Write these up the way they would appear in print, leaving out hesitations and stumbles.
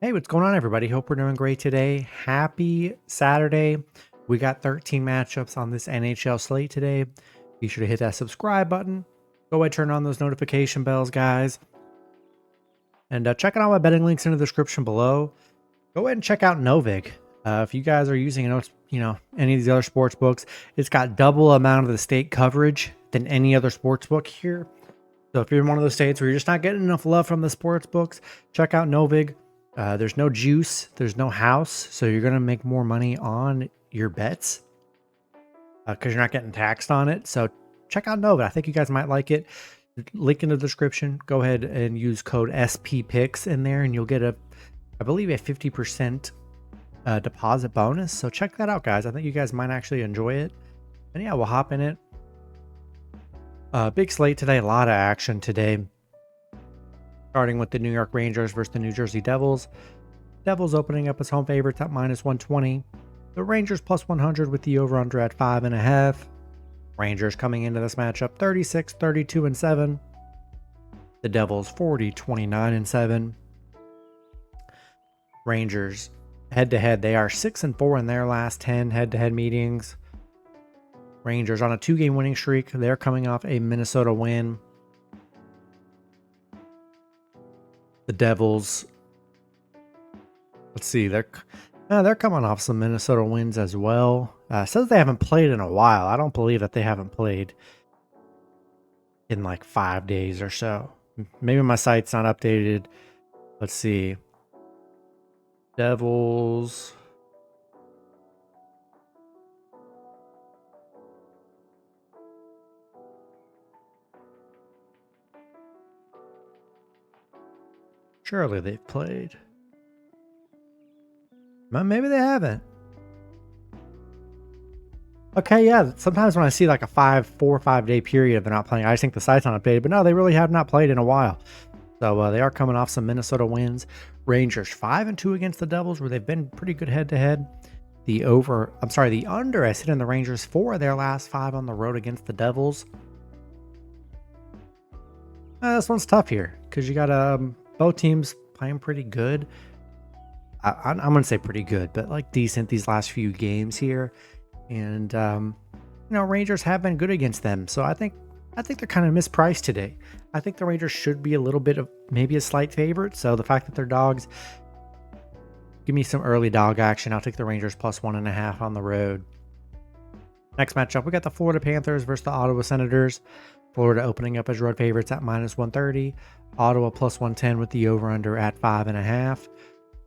Hey, what's going on, everybody? Hope we're doing great today. Happy Saturday. We got 13 matchups on this NHL slate today. Be sure to hit that subscribe button. Go ahead, turn on those notification bells, guys. And check out all my betting links in the description below. Go ahead and check out Novig. If you guys are using any of these other sports books, it's got double amount of the state coverage than any other sports book here. So if you're in one of those states where you're just not getting enough love from the sports books, check out Novig. There's no juice, there's no house, so you're going to make more money on your bets because you're not getting taxed on it. So check out Nova. I think you guys might like it. Link in the description. Go ahead and use code SPPicks in there, and you'll get I believe, a 50% deposit bonus. So check that out, guys. I think you guys might actually enjoy it. And yeah, we'll hop in it. Big slate today, a lot of action today. Starting with the New York Rangers versus the New Jersey Devils. Devils opening up as home favorites at -120. The Rangers plus 100 with the over-under at 5.5. Rangers coming into this matchup 36, 32, and 7. The Devils 40, 29, and 7. Rangers head-to-head, they are 6-4 in their last 10 head-to-head meetings. Rangers on a 2-game winning streak. They're coming off a Minnesota win. The Devils, let's see, they're coming off some Minnesota wins as well. Says they haven't played in a while. I don't believe that they haven't played in like 5 days or so. Maybe my site's not updated. Let's see. Devils. Surely they've played. Maybe they haven't. Okay, yeah. Sometimes when I see like a 4 or 5 day period, they're not playing. I just think the site's not updated, but no, they really have not played in a while. So they are coming off some Minnesota wins. Rangers 5-2 against the Devils, where they've been pretty good head to head. The under has hit in the Rangers 4 of their last 5 on the road against the Devils. This one's tough here because you got both teams playing pretty good. I'm going to say pretty good, but like decent these last few games here. And, Rangers have been good against them. So I think they're kind of mispriced today. I think the Rangers should be a little bit of maybe a slight favorite. So the fact that they're dogs, give me some early dog action. I'll take the Rangers plus 1.5 on the road. Next matchup, we got the Florida Panthers versus the Ottawa Senators. Florida opening up as road favorites at -130. Ottawa plus 110 with the over-under at 5.5.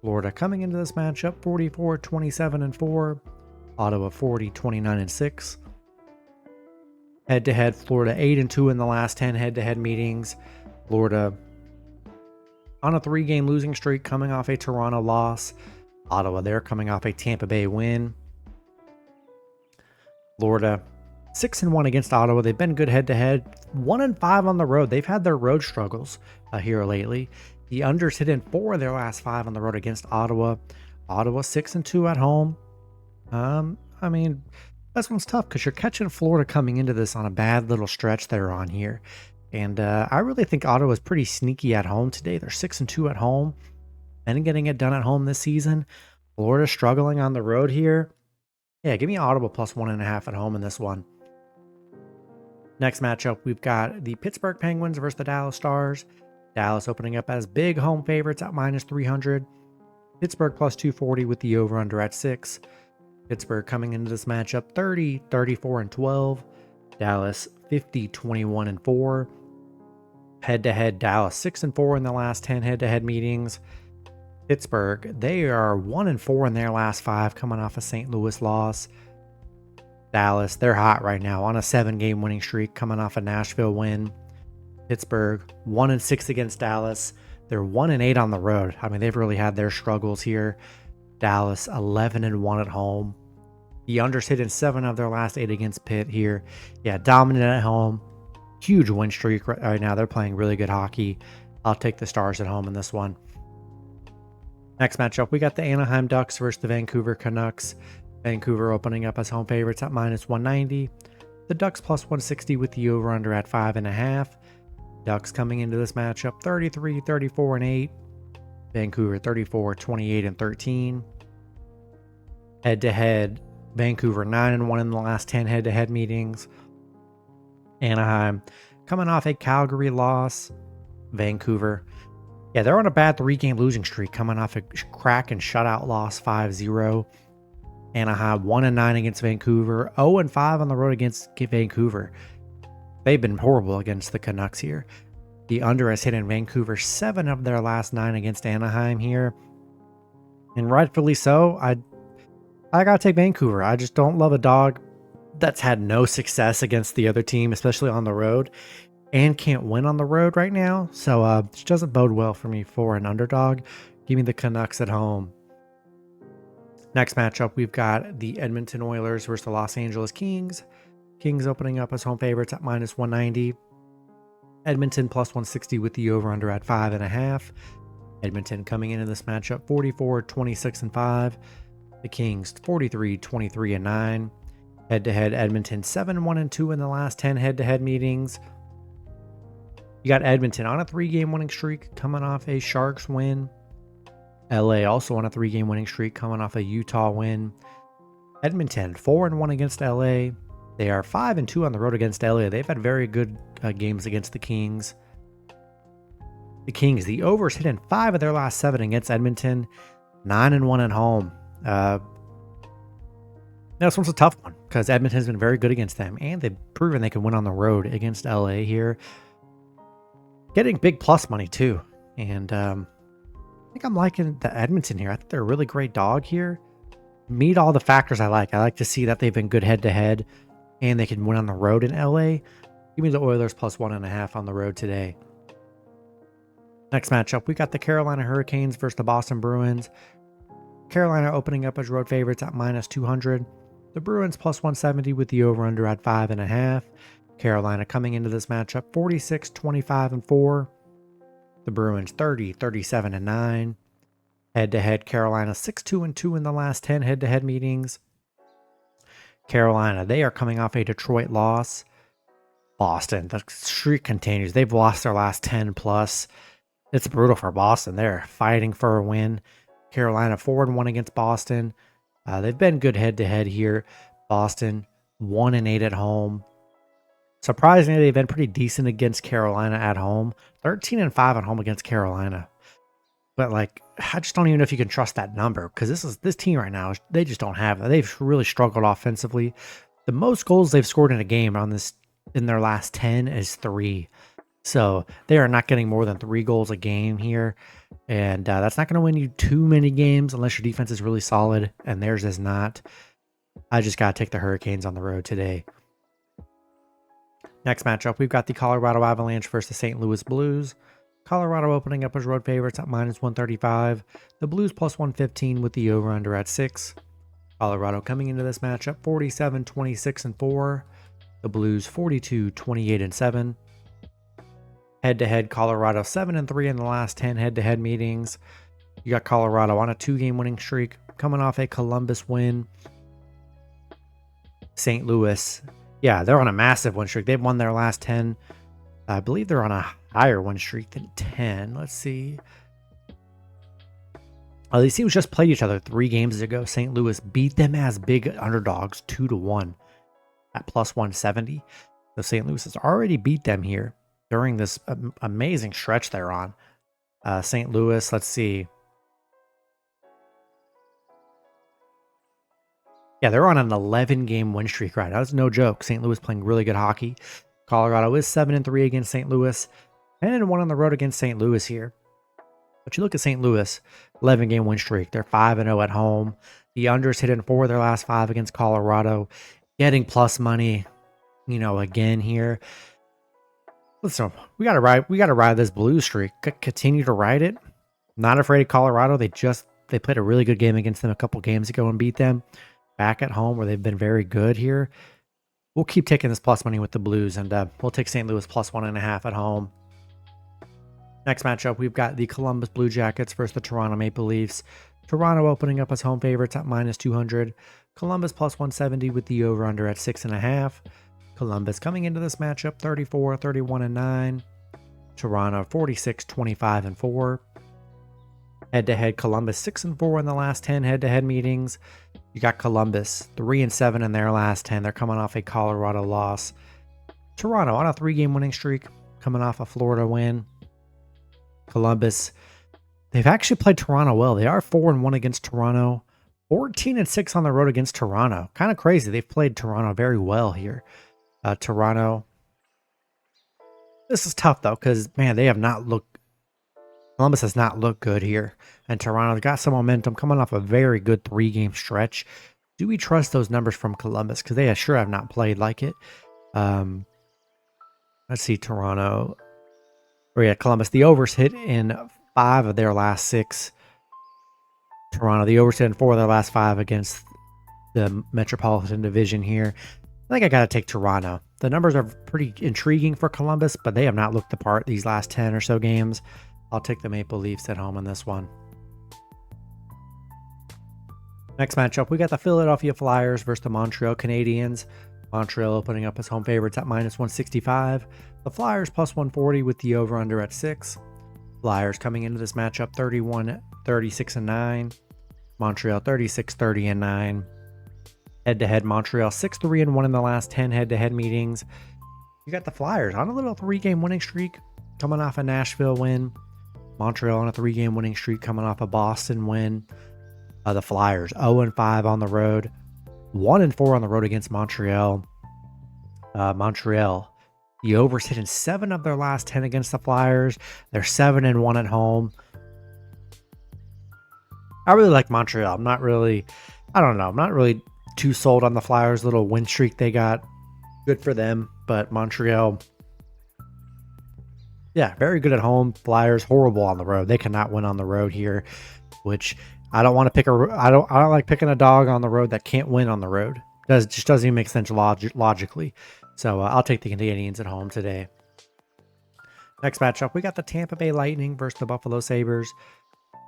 Florida coming into this matchup 44, 27, and 4. Ottawa 40, 29, and 6. Head-to-head, Florida 8-2 in the last 10 head-to-head meetings. Florida on a 3-game losing streak coming off a Toronto loss. Ottawa, they're coming off a Tampa Bay win. Florida 6-1 against Ottawa. They've been good head-to-head. 1-5 on the road. They've had their road struggles here lately. The unders hit in 4 of their last 5 on the road against Ottawa. Ottawa 6-2 at home. This one's tough because you're catching Florida coming into this on a bad little stretch they're on here. And I really think Ottawa is pretty sneaky at home today. They're 6-2 at home and getting it done at home this season. Florida struggling on the road here. Yeah, give me Ottawa plus 1.5 at home in this one. Next matchup, we've got the Pittsburgh Penguins versus the Dallas Stars. Dallas opening up as big home favorites at -300. Pittsburgh plus 240 with the over-under at 6. Pittsburgh coming into this matchup 30, 34, and 12. Dallas 50, 21, and 4. Head-to-head, Dallas 6-4 in the last 10 head-to-head meetings. Pittsburgh, they are 1-4 in their last 5 coming off a St. Louis loss. Dallas, they're hot right now on a 7-game winning streak coming off a Nashville win. Pittsburgh 1-6 against Dallas. They're 1-8 on the road. They've really had their struggles here. Dallas 11-1 at home. The unders hit in 7 of their last 8 against Pitt here. Yeah, dominant at home. Huge win streak right now. They're playing really good hockey. I'll take the Stars at home in this one. Next matchup, we got the Anaheim Ducks versus the Vancouver Canucks. Vancouver opening up as home favorites at -190. The Ducks plus 160 with the over-under at 5.5. Ducks coming into this matchup 33, 34, and 8. Vancouver 34, 28, and 13. Head-to-head, Vancouver 9-1 in the last 10 head-to-head meetings. Anaheim coming off a Calgary loss. Vancouver, yeah, they're on a bad 3-game losing streak, coming off a Kraken shutout loss 5-0. Anaheim 1-9 against Vancouver, 0-5 on the road against Vancouver. They've been horrible against the Canucks here. The under has hit in Vancouver 7 of their last 9 against Anaheim here. And rightfully so. I gotta take Vancouver. I just don't love a dog that's had no success against the other team, especially on the road, and can't win on the road right now. So it doesn't bode well for me for an underdog. Give me the Canucks at home. Next matchup, we've got the Edmonton Oilers versus the Los Angeles Kings. Kings opening up as home favorites at -190. Edmonton +160 with the over-under at 5.5. Edmonton coming into this matchup 44, 26, and 5. The Kings 43, 23, and 9. Head-to-head, Edmonton 7-1 and 2 in the last 10 head-to-head meetings. You got Edmonton on a 3-game winning streak, coming off a Sharks win. LA also on a 3-game winning streak, coming off a Utah win. Edmonton 4-1 against LA. They are 5-2 on the road against LA. They've had very good games against the Kings. The Kings, the overs hit in 5 of their last 7 against Edmonton. 9-1 at home. This one's a tough one because Edmonton's been very good against them, and they've proven they can win on the road against LA here. Getting big plus money too, and I think I'm liking the Edmonton here. I think they're a really great dog here. Meet all the factors I like. I like to see that they've been good head-to-head, and they can win on the road in LA. Give me the Oilers +1.5 on the road today. Next matchup, we got the Carolina Hurricanes versus the Boston Bruins. Carolina opening up as road favorites at -200. The Bruins +170 with the over-under at 5.5. Carolina coming into this matchup 46, 25, and 4. The Bruins 30, 37, and 9. Head-to-head, Carolina 6-2 and 2 in the last 10 head-to-head meetings. Carolina, they are coming off a Detroit loss. Boston, the streak continues. They've lost their last 10 plus. It's brutal for Boston. They're fighting for a win. Carolina 4-1 against Boston. They've been good head-to-head here. Boston 1-8 at home. Surprisingly, they've been pretty decent against Carolina at home. 13-5 at home against Carolina. But I just don't even know if you can trust that number because this team right now, they just don't have it. They've really struggled offensively. The most goals they've scored in a game in their last 10 is 3. So they are not getting more than 3 goals a game here. And that's not going to win you too many games unless your defense is really solid, and theirs is not. I just got to take the Hurricanes on the road today. Next matchup, we've got the Colorado Avalanche versus the St. Louis Blues. Colorado opening up as road favorites at -135. The Blues +115 with the over-under at 6. Colorado coming into this matchup 47, 26, and 4. The Blues 42, 28, and 7. Head-to-head, Colorado 7-3 in the last 10 head-to-head meetings. You got Colorado on a 2-game winning streak, coming off a Columbus win. St. Louis, yeah, they're on a massive win streak. They've won their last 10. I believe they're on a higher win streak than 10. Let's see. These teams just played each other 3 games ago. St. Louis beat them as big underdogs 2-1 at +170. So St. Louis has already beat them here during this amazing stretch they're on. St. Louis, let's see. Yeah, they're on an 11-game win streak right now. That's no joke. St. Louis playing really good hockey. Colorado is 7-3 against St. Louis. 10-1 on the road against St. Louis here. But you look at St. Louis, 11-game win streak. They're 5-0 at home. The unders hit in 4 of their last 5 against Colorado. Getting plus money, again here. Listen, we gotta ride this Blues streak. Continue to ride it. Not afraid of Colorado. They played a really good game against them a couple games ago and beat them. Back at home where they've been very good here. We'll keep taking this plus money with the Blues, and we'll take St. Louis +1.5 at home. Next matchup, we've got the Columbus Blue Jackets versus the Toronto Maple Leafs. Toronto opening up as home favorites at -200. Columbus +170 with the over-under at 6.5. Columbus coming into this matchup 34, 31, and 9. Toronto 46, 25, and 4. Head-to-head, Columbus 6-4 in the last 10 head-to-head meetings. You got Columbus 3-7 in their last 10. They're coming off a Colorado loss. Toronto on a 3-game winning streak, coming off a Florida win. Columbus, they've actually played Toronto well. They are 4-1 against Toronto, 14-6 on the road against Toronto. Kind of crazy. They've played Toronto very well here. Toronto, this is tough though, because man, they have not looked. Columbus has not looked good here, and Toronto's got some momentum coming off a very good 3-game stretch. Do we trust those numbers from Columbus? Because they sure have not played like it. Let's see, Toronto. Oh yeah, Columbus. The overs hit in 5 of their last 6. Toronto, the overs hit in 4 of their last 5 against the Metropolitan Division here. I think I got to take Toronto. The numbers are pretty intriguing for Columbus, but they have not looked the part these last 10 or so games. I'll take the Maple Leafs at home in this one. Next matchup, we got the Philadelphia Flyers versus the Montreal Canadiens. Montreal opening up as home favorites at -165. The Flyers +140 with the over-under at 6. Flyers coming into this matchup 31-36-9. Montreal 36-30-9. Head-to-head, Montreal 6-3-1 in the last 10 head-to-head meetings. You got the Flyers on a little 3-game winning streak, coming off a Nashville win. Montreal on a 3-game winning streak, coming off a Boston win. The Flyers 0-5 on the road, 1-4 on the road against Montreal. Montreal, the overs hit in 7 of their last 10 against the Flyers. They're 7-1 at home. I really like Montreal. I'm not really too sold on the Flyers' little win streak they got. Good for them, but Montreal, yeah, very good at home. Flyers horrible on the road. They cannot win on the road here, which I don't want to pick I don't like picking a dog on the road that can't win on the road. Just doesn't even make sense logically. So I'll take the Canadiens at home today. Next matchup, we got the Tampa Bay Lightning versus the Buffalo Sabres.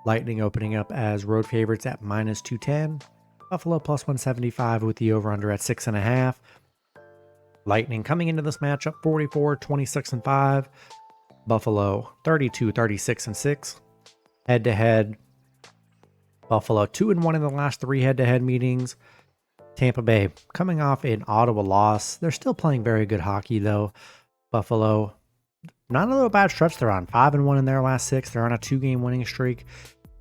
Lightning opening up as road favorites at -210. Buffalo +175 with the over-under at 6.5. Lightning coming into this matchup 44-26-5. Buffalo 32-36-6. Head-to-head, Buffalo 2-1 in the last 3 head-to-head meetings. Tampa Bay coming off an Ottawa loss. They're still playing very good hockey though. Buffalo, not a little bad stretch they're on. 5-1 in their last 6. They're on a 2-game winning streak.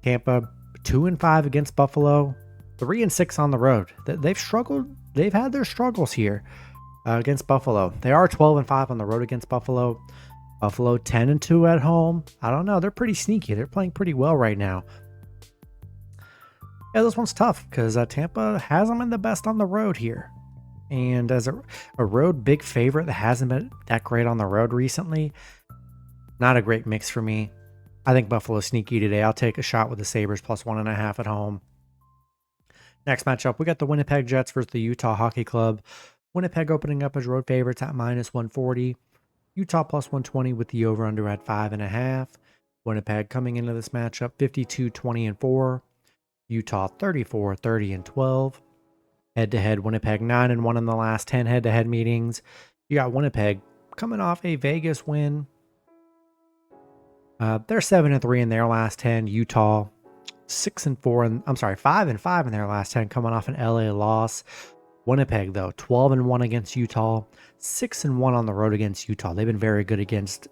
Tampa 2-5 against Buffalo. 3-6 on the road. They've struggled. They've had their struggles here against Buffalo. They are 12-5 on the road against Buffalo. Buffalo 10-2 at home. I don't know. They're pretty sneaky. They're playing pretty well right now. Yeah, this one's tough because Tampa hasn't been the best on the road here. And as a road big favorite that hasn't been that great on the road recently, not a great mix for me. I think Buffalo's sneaky today. I'll take a shot with the Sabres +1.5 at home. Next matchup, we got the Winnipeg Jets versus the Utah Hockey Club. Winnipeg opening up as road favorites at -140. Utah +120 with the over-under at 5.5. Winnipeg coming into this matchup 52-20-4. Utah 34-30-12. Head-to-head, Winnipeg 9-1 in the last 10 head-to-head meetings. You got Winnipeg coming off a Vegas win. They're 7-3 in their last 10. Utah 5-5 in their last 10, coming off an LA loss. Winnipeg though 12-1 against Utah, 6-1 on the road against Utah. They've been very good against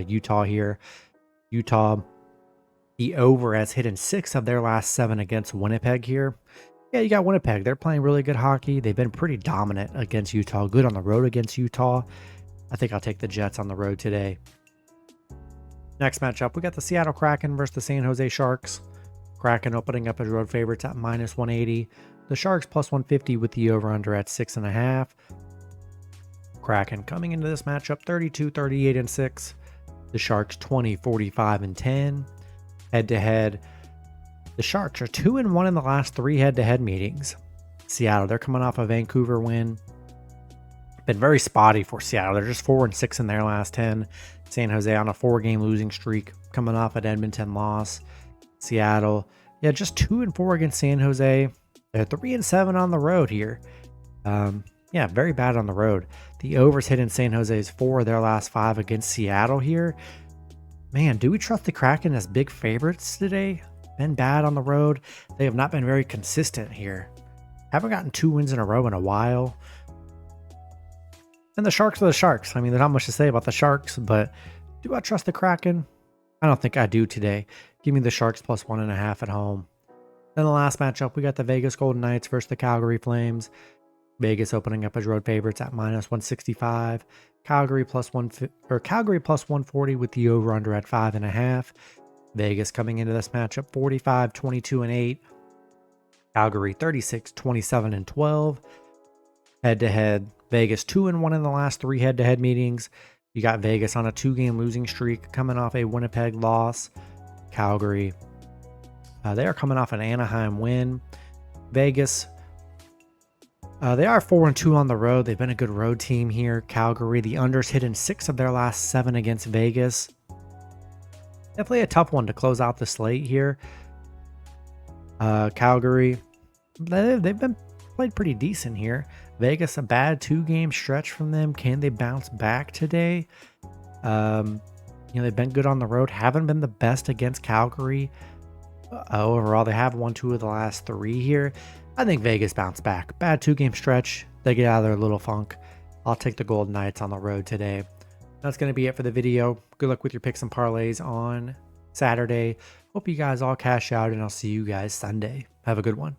Utah here. Utah, the over has hit in 6 of their last 7 against Winnipeg here. Yeah, you got Winnipeg. They're playing really good hockey. They've been pretty dominant against Utah. Good on the road against Utah. I think I'll take the Jets on the road today. Next matchup, we got the Seattle Kraken versus the San Jose Sharks. Kraken opening up as road favorites at -180. The Sharks +150 with the over-under at 6.5. Kraken coming into this matchup 32-38-6. The Sharks 20-45-10. Head-to-head, the Sharks are 2-1 in the last 3 head-to-head meetings. Seattle, they're coming off a Vancouver win. Been very spotty for Seattle. They're just 4-6 in their last 10. San Jose on a 4-game losing streak, coming off an Edmonton loss. Seattle, yeah, just 2-4 against San Jose. They're 3-7 on the road here. Yeah, very bad on the road. The overs hit in San Jose's 4 of their last 5 against Seattle here. Man, do we trust the Kraken as big favorites today? Been bad on the road. They have not been very consistent here. Haven't gotten 2 wins in a row in a while. And the Sharks are the Sharks. I mean, there's not much to say about the Sharks, but do I trust the Kraken? I don't think I do today. Give me the Sharks plus 1.5 at home. Then the last matchup, we got the Vegas Golden Knights versus the Calgary Flames. Vegas opening up as road favorites at minus 165. Calgary plus 140 with the over-under at 5.5. Vegas coming into this matchup 45, 22, and 8. Calgary 36, 27, and 12. Head-to-head, Vegas 2-1 in the last 3 head-to-head meetings. You got Vegas on a 2-game losing streak, coming off a Winnipeg loss. Calgary, they are coming off an Anaheim win. Vegas, they are 4-2 on the road. They've been a good road team here. Calgary, the unders hit in 6 of their last 7 against Vegas. Definitely a tough one to close out the slate here. Calgary, they've been played pretty decent here. Vegas, a bad 2-game stretch from them. Can they bounce back today? They've been good on the road. Haven't been the best against Calgary. Overall, they have won 2 of the last 3 here. I think Vegas bounced back. Bad 2-game stretch. They get out of their little funk. I'll take the Golden Knights on the road today. That's going to be it for the video. Good luck with your picks and parlays on Saturday. Hope you guys all cash out, and I'll see you guys Sunday. Have a good one.